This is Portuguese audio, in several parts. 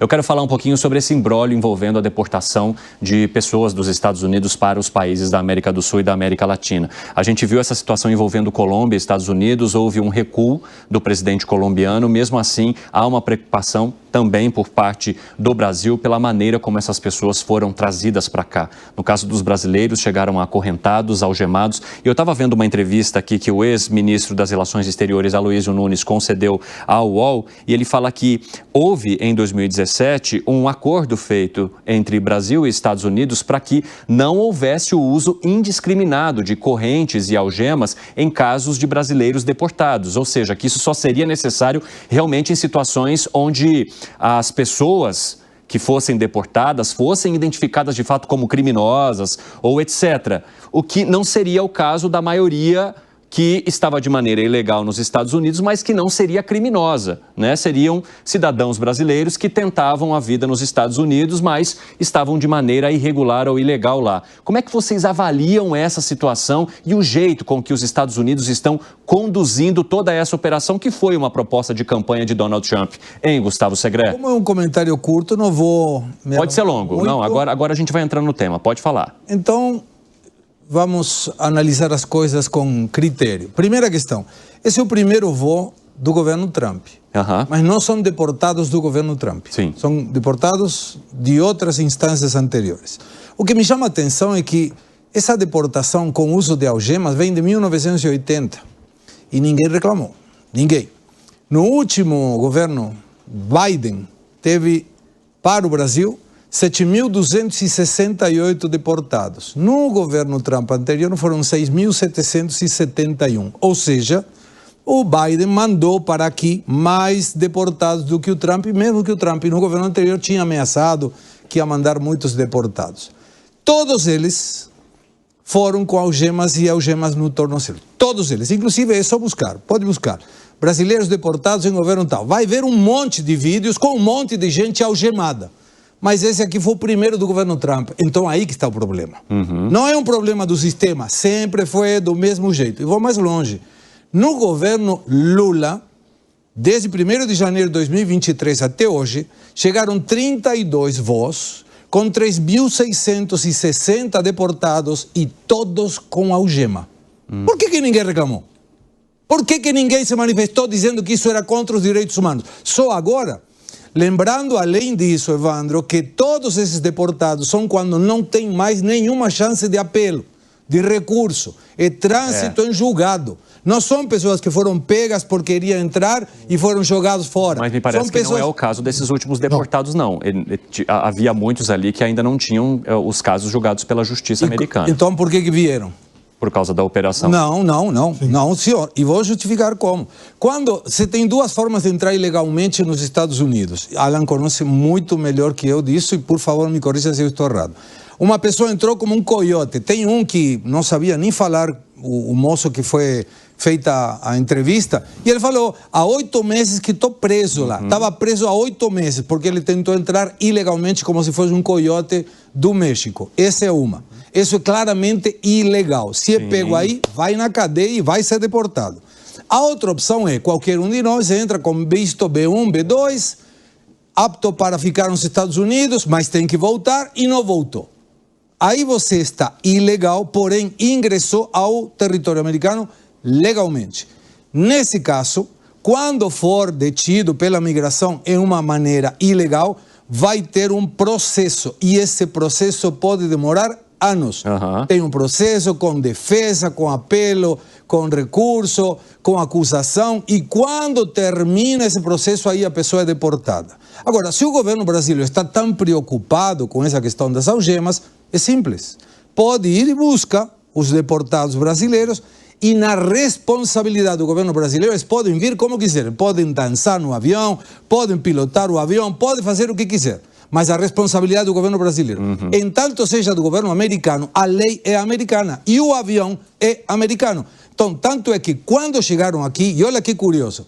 Eu quero falar um pouquinho sobre esse imbróglio envolvendo a deportação de pessoas dos Estados Unidos para os países da América do Sul e da América Latina. A gente viu essa situação envolvendo Colômbia e Estados Unidos, houve um recuo do presidente colombiano, mesmo assim há uma preocupação também por parte do Brasil pela maneira como essas pessoas foram trazidas para cá. No caso dos brasileiros, chegaram acorrentados, algemados. E eu estava vendo uma entrevista aqui que o ex-ministro das Relações Exteriores, Aloysio Nunes, concedeu ao UOL, e ele fala que houve, em 2017, um acordo feito entre Brasil e Estados Unidos para que não houvesse o uso indiscriminado de correntes e algemas em casos de brasileiros deportados. Ou seja, que isso só seria necessário realmente em situações onde as pessoas que fossem deportadas fossem identificadas de fato como criminosas ou etc. O que não seria o caso da maioria que estava de maneira ilegal nos Estados Unidos, mas que não seria criminosa, né? Seriam cidadãos brasileiros que tentavam a vida nos Estados Unidos, mas estavam de maneira irregular ou ilegal lá. Como é que vocês avaliam essa situação e o jeito com que os Estados Unidos estão conduzindo toda essa operação, que foi uma proposta de campanha de Donald Trump, hein, Gustavo Segré? Como é um comentário curto, não vou... Pode ser longo. Muito... Não, agora a gente vai entrando no tema. Pode falar. Então, vamos analisar as coisas com critério. Primeira questão, esse é o primeiro voo do governo Trump, mas não são deportados do governo Trump. Sim. São deportados de outras instâncias anteriores. O que me chama a atenção é que essa deportação com uso de algemas vem de 1980 e ninguém reclamou, ninguém. No último governo Biden, teve para o Brasil 7.268 deportados. No governo Trump anterior foram 6.771. Ou seja, o Biden mandou para aqui mais deportados do que o Trump, mesmo que o Trump no governo anterior tinha ameaçado que ia mandar muitos deportados. Todos eles foram com algemas e algemas no tornozelo. Todos eles. Inclusive é só buscar, pode buscar. Brasileiros deportados em governo tal. Vai ver um monte de vídeos com um monte de gente algemada. Mas esse aqui foi o primeiro do governo Trump. Então aí que está o problema. Não é um problema do sistema, sempre foi do mesmo jeito. E vou mais longe. No governo Lula, desde 1º de janeiro de 2023 até hoje, chegaram 32 voos com 3.660 deportados e todos com algema. Por que ninguém reclamou? Por que ninguém se manifestou dizendo que isso era contra os direitos humanos? Só agora? Lembrando, além disso, Evandro, que todos esses deportados são quando não tem mais nenhuma chance de apelo, de recurso, é trânsito em julgado. Não são pessoas que foram pegas porque queriam entrar e foram jogados fora. Mas me parece que não é o caso desses últimos deportados, não. Havia muitos ali que ainda não tinham os casos julgados pela justiça americana. Então por que vieram? Por causa da operação? Não, senhor. E vou justificar como. Quando você tem duas formas de entrar ilegalmente nos Estados Unidos. Alan conhece muito melhor que eu disso e, por favor, me corrija se eu estou errado. Uma pessoa entrou como um coiote. Tem um que não sabia nem falar, o moço que foi feita a entrevista, e ele falou, há 8 meses que estou preso lá. Estava preso há 8 meses, porque ele tentou entrar ilegalmente como se fosse um coiote do México. Essa é uma. Isso é claramente ilegal. Se é pego aí, vai na cadeia e vai ser deportado. A outra opção é, qualquer um de nós entra com visto B1, B2, apto para ficar nos Estados Unidos, mas tem que voltar e não voltou. Aí você está ilegal, porém ingressou ao território americano legalmente. Nesse caso, quando for detido pela migração em uma maneira ilegal, vai ter um processo e esse processo pode demorar anos. Tem um processo com defesa, com apelo, com recurso, com acusação e quando termina esse processo aí a pessoa é deportada. Agora, se o governo brasileiro está tão preocupado com essa questão das algemas, é simples. Pode ir e busca os deportados brasileiros e na responsabilidade do governo brasileiro eles podem vir como quiserem. Podem dançar no avião, podem pilotar o avião, podem fazer o que quiser. Mas a responsabilidade do governo brasileiro. Entanto seja do governo americano, a lei é americana e o avião é americano. Então, tanto é que quando chegaram aqui, e olha que curioso,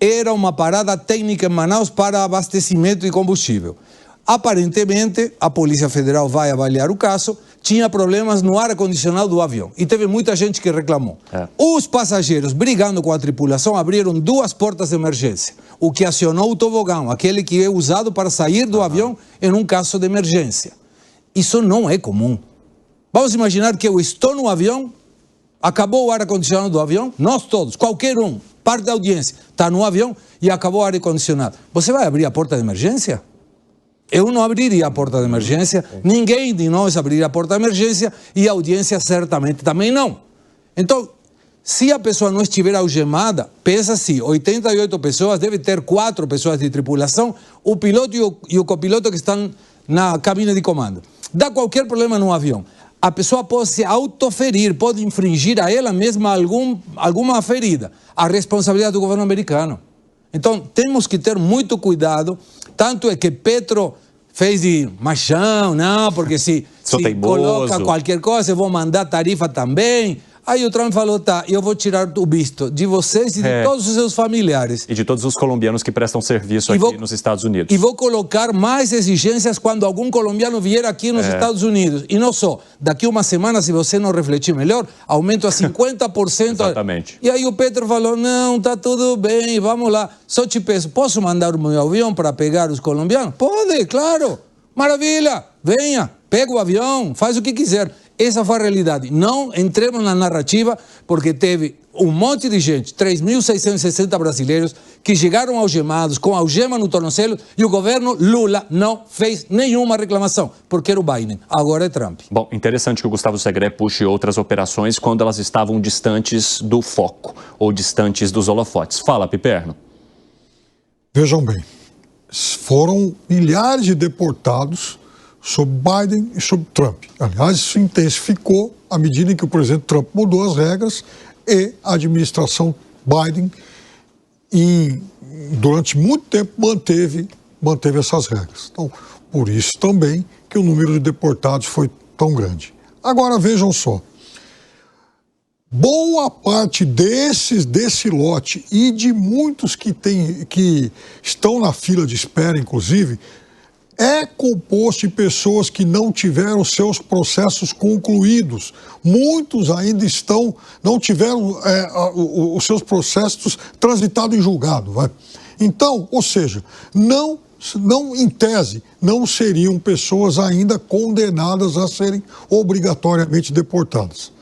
era uma parada técnica em Manaus para abastecimento de combustível. Aparentemente, a Polícia Federal vai avaliar o caso, tinha problemas no ar-condicionado do avião. E teve muita gente que reclamou. Os passageiros, brigando com a tripulação, abriram 2 portas de emergência. o que acionou o tobogão, aquele que é usado para sair do avião em um caso de emergência. Isso não é comum. Vamos imaginar que eu estou no avião, acabou o ar-condicionado do avião, nós todos, qualquer um, parte da audiência, está no avião e acabou o ar-condicionado. Você vai abrir a porta de emergência? Eu não abriria a porta de emergência, ninguém de nós abriria a porta de emergência e a audiência certamente também não. Então, se a pessoa não estiver algemada, pensa assim, 88 pessoas, deve ter 4 pessoas de tripulação, o piloto e o copiloto que estão na cabine de comando. Dá qualquer problema no avião. A pessoa pode se autoferir, pode infringir a ela mesma alguma ferida. A responsabilidade do governo americano. Então, temos que ter muito cuidado. Tanto é que Petro fez de machão, não, porque se coloca qualquer coisa, eu vou mandar tarifa também. Aí o Trump falou, tá, eu vou tirar o visto de vocês e de todos os seus familiares. E de todos os colombianos que prestam serviço aqui nos Estados Unidos. E vou colocar mais exigências quando algum colombiano vier aqui nos Estados Unidos. E não só, daqui uma semana, se você não refletir melhor, aumento a 50%. Exatamente. E aí o Petro falou, não, tá tudo bem, vamos lá. Só te peço, posso mandar o meu avião para pegar os colombianos? Pode, claro. Maravilha, venha, pega o avião, faz o que quiser. Essa foi a realidade. Não entremos na narrativa, porque teve um monte de gente, 3.660 brasileiros, que chegaram algemados, com algema no tornozelo, e o governo Lula não fez nenhuma reclamação, porque era o Biden, agora é Trump. Bom, interessante que o Gustavo Segré puxe outras operações quando elas estavam distantes do foco, ou distantes dos holofotes. Fala, Piperno. Vejam bem, foram milhares de deportados sobre Biden e sobre Trump. Aliás, isso intensificou à medida em que o presidente Trump mudou as regras e a administração Biden, durante muito tempo, manteve essas regras. Então, por isso também que o número de deportados foi tão grande. Agora, vejam só. Boa parte desse lote e de muitos que estão na fila de espera, inclusive, é composto de pessoas que não tiveram seus processos concluídos. Muitos ainda não tiveram os seus processos transitados em julgado. Vai? Então, ou seja, não, em tese, não seriam pessoas ainda condenadas a serem obrigatoriamente deportadas.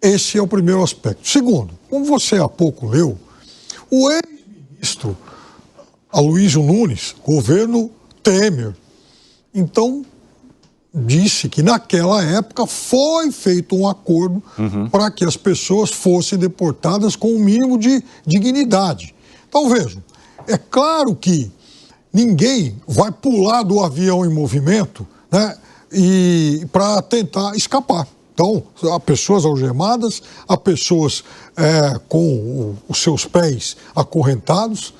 Esse é o primeiro aspecto. Segundo, como você há pouco leu, o ex-ministro Aloysio Nunes, governo Temer, então disse que naquela época foi feito um acordo para que as pessoas fossem deportadas com o mínimo de dignidade. Então vejam, é claro que ninguém vai pular do avião em movimento, né, e para tentar escapar. Então, há pessoas algemadas, há pessoas com os seus pés acorrentados.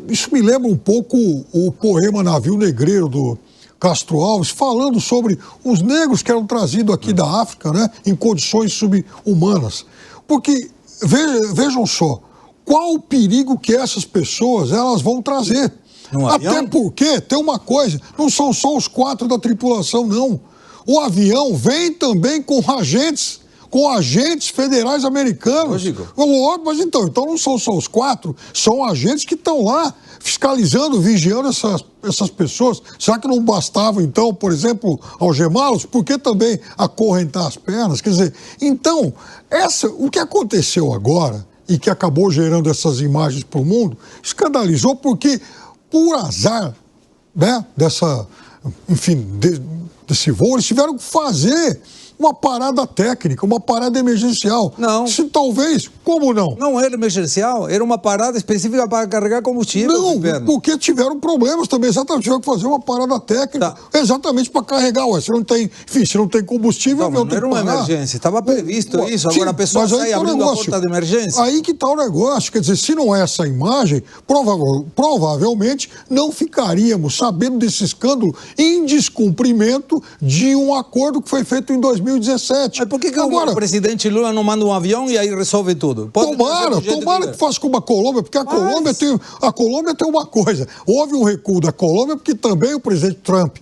Isso me lembra um pouco o poema Navio Negreiro do Castro Alves, falando sobre os negros que eram trazidos aqui da África, né, em condições subhumanas. Porque, vejam só, qual o perigo que essas pessoas elas vão trazer? Até porque, tem uma coisa, não são só os 4 da tripulação, não. O avião vem também com agentes federais americanos. Lógico, mas então não são só os 4, são agentes que estão lá fiscalizando, vigiando essas pessoas. Será que não bastava, então, por exemplo, algemá-los? Por que também acorrentar as pernas? Quer dizer, então, o que aconteceu agora e que acabou gerando essas imagens para o mundo, escandalizou porque, por azar, né, desse voo, eles tiveram que fazer uma parada técnica, uma parada emergencial. Não. Talvez, como não? Não era emergencial, era uma parada específica para carregar combustível. Não, porque tiveram problemas também, exatamente, tiveram que fazer uma parada técnica, exatamente para carregar. Se não tem combustível, não era uma emergência, estava previsto isso, agora a pessoa sai abrindo a porta de emergência. Aí que está o negócio, quer dizer, se não é essa imagem, provavelmente não ficaríamos sabendo desse escândalo em descumprimento de um acordo que foi feito em 2015. 2017. Mas por que agora, o presidente Lula não manda um avião e aí resolve tudo? Tomara que faça como a Colômbia, porque a Colômbia tem uma coisa. Houve um recuo da Colômbia porque também o presidente Trump,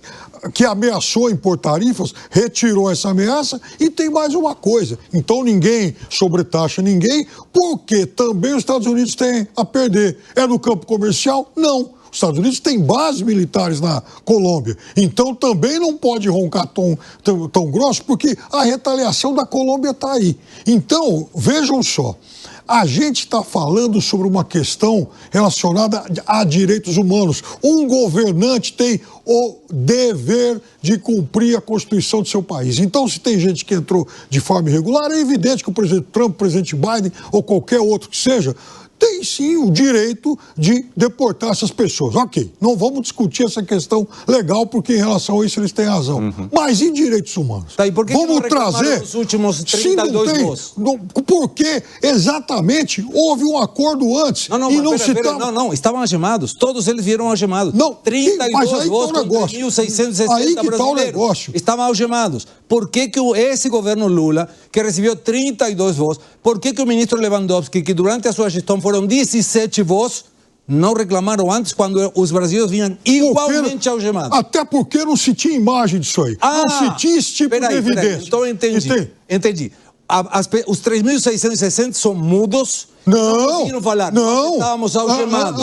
que ameaçou impor tarifas, retirou essa ameaça e tem mais uma coisa. Então ninguém sobretaxa ninguém, porque também os Estados Unidos têm a perder. É no campo comercial? Não. Os Estados Unidos têm bases militares na Colômbia, então também não pode roncar tão grosso, porque a retaliação da Colômbia está aí. Então, vejam só, a gente está falando sobre uma questão relacionada a direitos humanos. Um governante tem o dever de cumprir a Constituição do seu país. Então, se tem gente que entrou de forma irregular, é evidente que o presidente Trump, o presidente Biden ou qualquer outro que seja, tem sim o direito de deportar essas pessoas. Ok, não vamos discutir essa questão legal, porque em relação a isso eles têm razão. Mas e direitos humanos? Tá, e por que vamos não trazer os últimos 32 votos? Porque exatamente houve um acordo antes. Não, estavam algemados. Todos eles vieram algemados. Não, 32 votos contra 1.660 aí que tá o brasileiros. negócio. Estavam algemados. Por que esse governo Lula, que recebeu 32 votos, por que o ministro Lewandowski, que durante a sua gestão foram 17 votos, não reclamaram antes, quando os brasileiros vinham igualmente algemados? Até porque não se tinha imagem disso aí. Não se tinha esse tipo de evidência. Então eu entendi. Os 3.660 são mudos. Não conseguiram falar. Não. Estávamos algemados.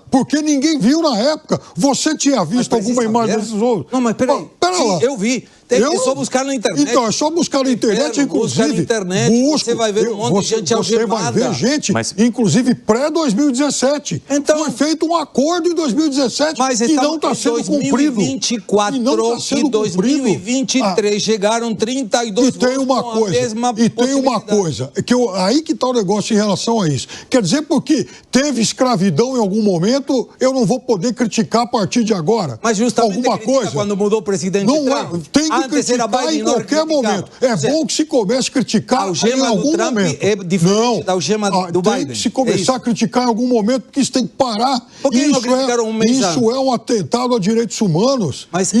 Porque ninguém viu na época. Você tinha visto alguma imagem desses outros? Não, mas peraí. Sim, eu vi. É só buscar na internet. Então, é só buscar na internet, inclusive. Busca na internet, você vai ver um monte de gente algemada. Você vai ver gente, inclusive pré-2017. Então, foi feito um acordo em 2017 e não está sendo cumprido. 2024 e 2023 chegaram 32 votos com a mesma possibilidade. E tem uma coisa, aí que está o negócio em relação a isso. Quer dizer, porque teve escravidão em algum momento, eu não vou poder criticar a partir de agora. Mas justamente alguma coisa quando mudou o presidente Trump. Tem que criticar em qualquer momento. É bom que se comece a criticar em algum momento. É diferente da algema do Biden. Tem que se começar a criticar em algum momento, porque isso tem que parar. Por que não criticaram um mês antes? Isso é um atentado a direitos humanos. Mas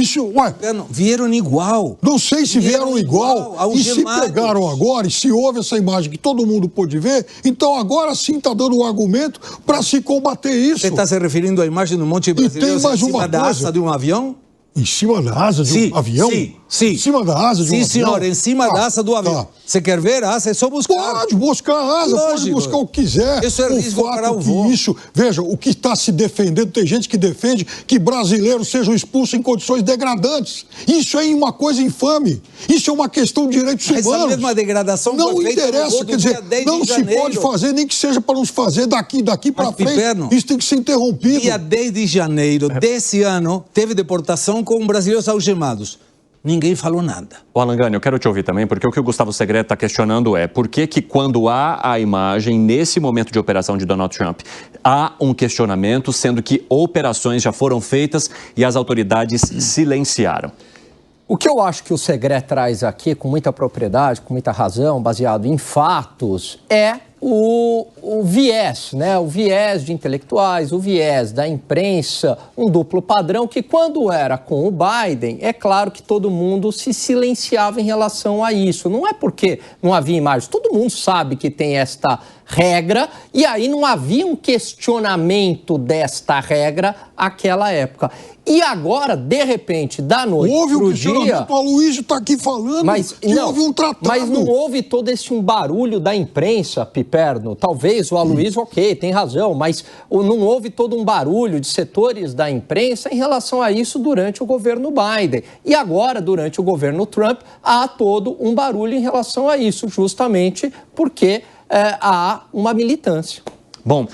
vieram igual. Não sei se vieram igual. E se pegaram agora, e se houve essa imagem que todo mundo pôde ver, então agora sim está dando um argumento para se combater isso. Você está se referindo à imagem do monte brasileiro em cima da asa de um avião? Em cima da asa de um avião? Sim. Em cima da asa de um avião? Sim, senhor, em cima da asa do avião. Você quer ver a asa? É só buscar. Pode buscar a asa, pode buscar o que quiser. Isso é risco para o voo. Veja, o que está se defendendo, tem gente que defende que brasileiros sejam expulsos em condições degradantes. Isso é uma coisa infame. Isso é uma questão de direitos humanos. Essa mesma degradação não interessa, quer dizer, não se pode fazer, nem que seja para nos fazer daqui para frente. Isso tem que ser interrompido. Dia 10 de janeiro desse ano, teve deportação com brasileiros algemados. Ninguém falou nada. O Alan, eu quero te ouvir também, porque o que o Gustavo Segredo está questionando é por que quando há a imagem, nesse momento de operação de Donald Trump, há um questionamento, sendo que operações já foram feitas e as autoridades silenciaram. O que eu acho que o Segredo traz aqui com muita propriedade, com muita razão, baseado em fatos, é o viés, né? O viés de intelectuais, o viés da imprensa, um duplo padrão que quando era com o Biden, é claro que todo mundo se silenciava em relação a isso. Não é porque não havia imagens, todo mundo sabe que tem esta regra e aí não havia um questionamento desta regra àquela época. E agora, de repente, da noite pro dia... O Aloysio está aqui falando que houve um tratado. Mas não houve todo esse barulho da imprensa, Piperno. Talvez o Aloysio, ok, tem razão, mas não houve todo um barulho de setores da imprensa em relação a isso durante o governo Biden. E agora, durante o governo Trump, há todo um barulho em relação a isso, justamente porque há uma militância. Bom,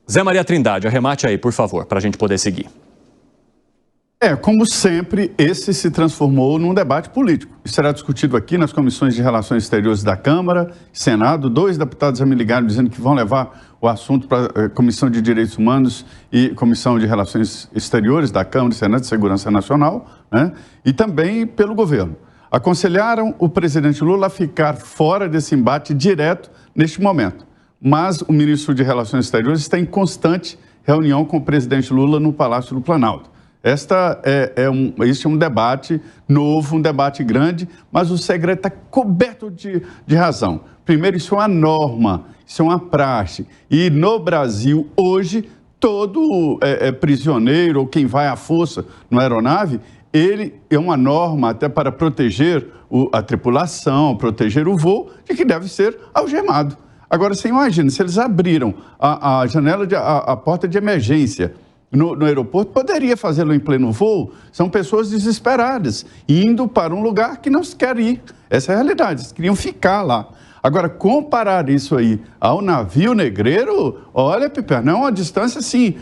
Zé Maria Trindade, arremate aí, por favor, para a gente poder seguir. Como sempre, esse se transformou num debate político. Isso será discutido aqui nas comissões de Relações Exteriores da Câmara e Senado. 2 deputados já me ligaram dizendo que vão levar o assunto para a Comissão de Direitos Humanos e Comissão de Relações Exteriores da Câmara e Senado de Segurança Nacional, né? E também pelo governo. Aconselharam o presidente Lula a ficar fora desse embate direto neste momento. Mas o ministro de Relações Exteriores está em constante reunião com o presidente Lula no Palácio do Planalto. Este é um debate novo, um debate grande, mas o segredo está coberto de razão. Primeiro, isso é uma norma, isso é uma praxe. E no Brasil, hoje, todo prisioneiro ou quem vai à força numa aeronave, ele é uma norma até para proteger a tripulação, proteger o voo, de que deve ser algemado. Agora, você imagina, se eles abriram a janela, a porta de emergência no aeroporto, poderia fazê-lo em pleno voo. São pessoas desesperadas, indo para um lugar que não se quer ir. Essa é a realidade, eles queriam ficar lá. Agora, comparar isso aí ao navio negreiro, olha, Piperno, é uma distância, assim,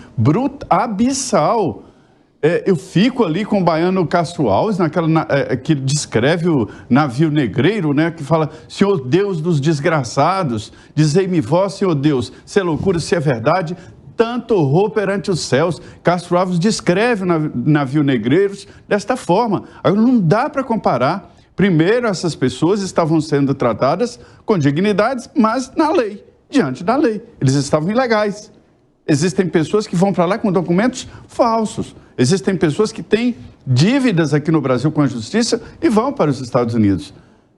abissal. Eu fico ali com o baiano Castro Alves, que descreve o navio negreiro, né, que fala: Senhor Deus dos desgraçados, dizei-me vós, Senhor Deus, se é loucura, se é verdade, tanto horror perante os céus. Castro Alves descreve o navio negreiros desta forma. Agora, não dá para comparar. Primeiro, essas pessoas estavam sendo tratadas com dignidade, mas na lei, diante da lei. Eles estavam ilegais. Existem pessoas que vão para lá com documentos falsos. Existem pessoas que têm dívidas aqui no Brasil com a justiça e vão para os Estados Unidos.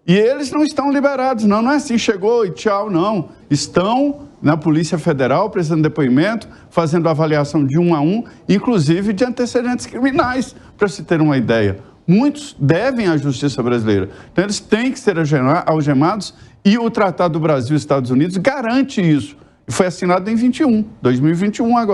E eles não estão liberados, não é assim, chegou e tchau, não. Estão na Polícia Federal, prestando depoimento, fazendo avaliação de 1 a 1, inclusive de antecedentes criminais, para se ter uma ideia. Muitos devem à justiça brasileira. Então, eles têm que ser algemados e o Tratado do Brasil e Estados Unidos garante isso. E foi assinado em 2021 agora.